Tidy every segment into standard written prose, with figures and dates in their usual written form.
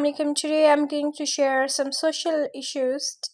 Assalamualaikum. Today I'm going to share some social issues.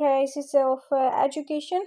crises of education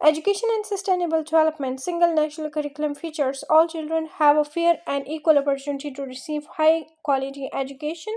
Education and sustainable development. Single national curriculum features. All children have a fair and equal opportunity to receive high quality education.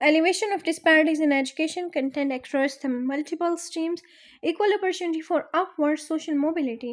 Elevation of disparities in education content across the multiple streams. Equal opportunity for upward social mobility.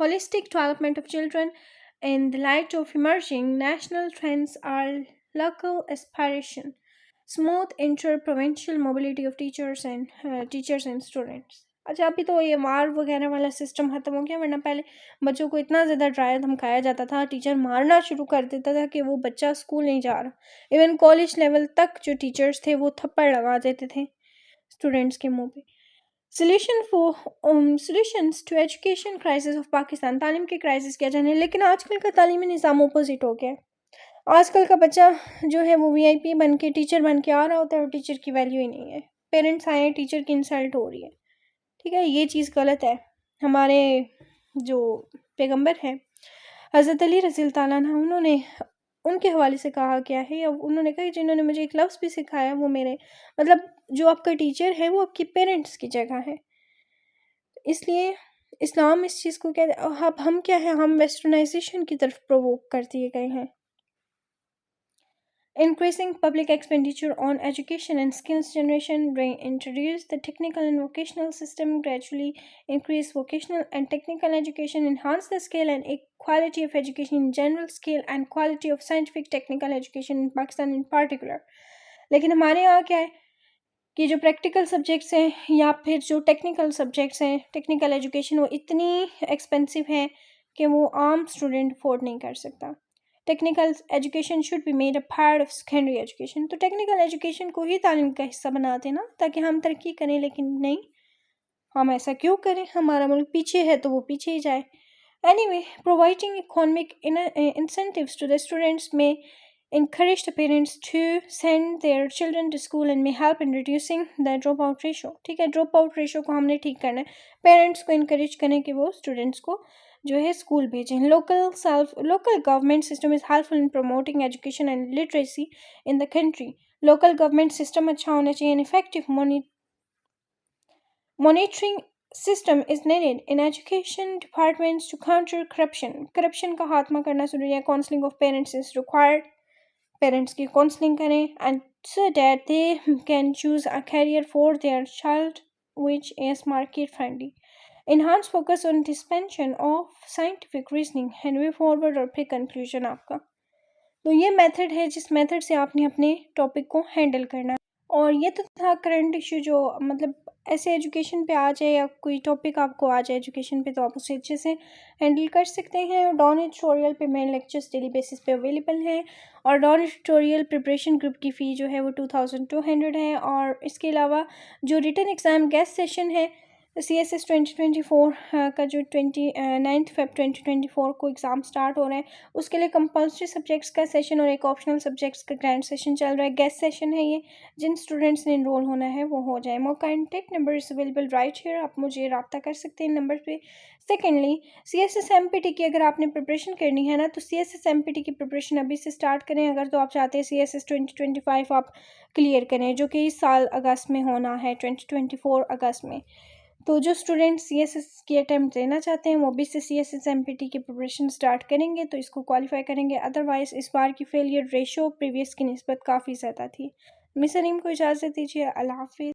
holistic development of children. In the light of emerging national trends are local aspiration. Smooth inter-provincial mobility of teachers and students. اچھا ابھی تو یہ مار وغیرہ والا system ختم ہو گیا، ورنہ پہلے بچوں کو اتنا زیادہ ڈرایا دھمکایا جاتا تھا، ٹیچر مارنا شروع کر دیتا تھا کہ وہ بچہ اسکول نہیں جا رہا. ایون کالج لیول تک جو ٹیچرز تھے وہ تھپڑ لگا دیتے تھے اسٹوڈنٹس کے منہ پہ. Solutions to education crisis of Pakistan, تعلیم کے کرائسس کیا جانے. لیکن آج کل کا تعلیمی نظام اپوزٹ ہو گیا ہے. آج کل کا بچہ جو ہے وہ وی آئی پی بن کے ٹیچر بن کے آ رہا ہوتا ہے اور ٹیچر کی ویلیو ہی نہیں ہے. پیرنٹس آئے ہیں ٹیچر کی انسلٹ ہو رہی ہے. ٹھیک ہے، یہ چیز غلط ہے. ہمارے جو پیغمبر ہیں حضرت علی رضی اللہ تعالیٰ عنہ، انہوں نے ان کے حوالے سے کہا کیا ہے، انہوں نے کہا کہ جنہوں نے مجھے ایک لفظ بھی سکھایا وہ میرے مطلب جو آپ کا ٹیچر ہے وہ آپ کی پیرنٹس کی جگہ ہے. اس لیے اسلام اس چیز کو کہتے ہیں. اب ہم کیا ہیں، ہم ویسٹرنائزیشن کی طرف پرووک کر دیے گئے ہیں. Increasing public expenditure on education and skills generation, reintroduce the technical and vocational system, gradually increase vocational and technical education, enhance the scale and quality of education in general, scale and quality of scientific technical education in Pakistan in particular. لیکن ہمارے یہاں کیا ہے کہ جو practical subjects ہیں یا پھر جو ٹیکنیکل سبجیکٹس ہیں، ٹیکنیکل ایجوکیشن، وہ اتنی ایکسپینسو ہے کہ وہ عام اسٹوڈنٹ افورڈ نہیں کر سکتا. Technical education should be made a part of secondary education. تو ٹیکنیکل ایجوکیشن کو ہی تعلیم کا حصہ بنا دینا تاکہ ہم ترقی کریں. لیکن نہیں، ہم ایسا کیوں کریں؟ ہمارا ملک پیچھے ہے تو وہ پیچھے ہی جائے. Anyway, providing economic incentives to the students میں encourage the parents to send their children to school and may help in reducing the drop out ratio. ٹھیک ہے، ڈراپ آؤٹ ریشو کو ہم نے ٹھیک کرنا ہے. پیرنٹس کو انکریج کریں کہ وہ اسٹوڈنٹس کو جو ہے اسکول بھیجیں. local government system is helpful in promoting education and literacy in the country. local government system اچھا ہونا چاہیے. an effective monitoring system is needed in education departments to counter corruption. corruption کا خاتمہ کرنا ضروری ہے. counseling of parents is required. Parents کی counselling کریں and so that they can choose a career for their child which is market friendly. Enhance focus on dispensation of scientific reasoning and way forward اور پھر conclusion آپ کا. تو یہ method ہے جس میتھڈ سے آپ نے اپنے ٹاپک کو ہینڈل کرنا ہے. اور یہ تو تھا کرنٹ ایشو جو مطلب ایسے ایجوکیشن پہ آ جائے یا کوئی ٹاپک آپ کو آ جائے ایجوکیشن پہ تو آپ اسے اچھے سے ہینڈل کر سکتے ہیں. اور ڈان ایڈیٹوریل پہ میرے لیکچرز ڈیلی بیسس پہ اویلیبل ہیں. اور ڈان ایڈیٹوریل پریپریشن گروپ کی فی جو ہے وہ 2200 ہے. اور اس کے علاوہ جو ریٹن ایگزام گیسٹ سیشن ہے سی ایس ایس 2024 کا جو 29 فیب 2024 کو ایگزام اسٹارٹ ہو رہے ہیں، اس کے لیے کمپلسری سبجیکٹس کا سیشن اور ایک آپشنل سبجیکٹس کا گرینڈ سیشن چل رہا ہے. گیسٹ سیشن ہے یہ، جن اسٹوڈنٹس نے انرول ہونا ہے وہ ہو جائے. More contact number is available right here, آپ مجھے رابطہ کر سکتے ہیں ان نمبر پہ. Secondly, C S S M P T کی اگر آپ نے پریپریشن کرنی ہے نا تو C S S M P T کی پریپریشن ابھی سے اسٹارٹ کریں. اگر تو آپ چاہتے ہیں سی ایس ایس 2025 آپ کلیئر کریں جو کہ اس سال اگست میں ہونا ہے، 2024 اگست میں. تو جو اسٹوڈنٹ سی ایس ایس کی اٹیمپٹ دینا چاہتے ہیں وہ بھی سے C S S M P T کی پریپریشن اسٹارٹ کریں گے تو اس کو کوالیفائی کریں گے. ادروائز اس بار کی فیلئر ریشو پریویس کی نسبت کافی زیادہ تھی. مس علیم کو اجازت دیجیے. اللہ حافظ.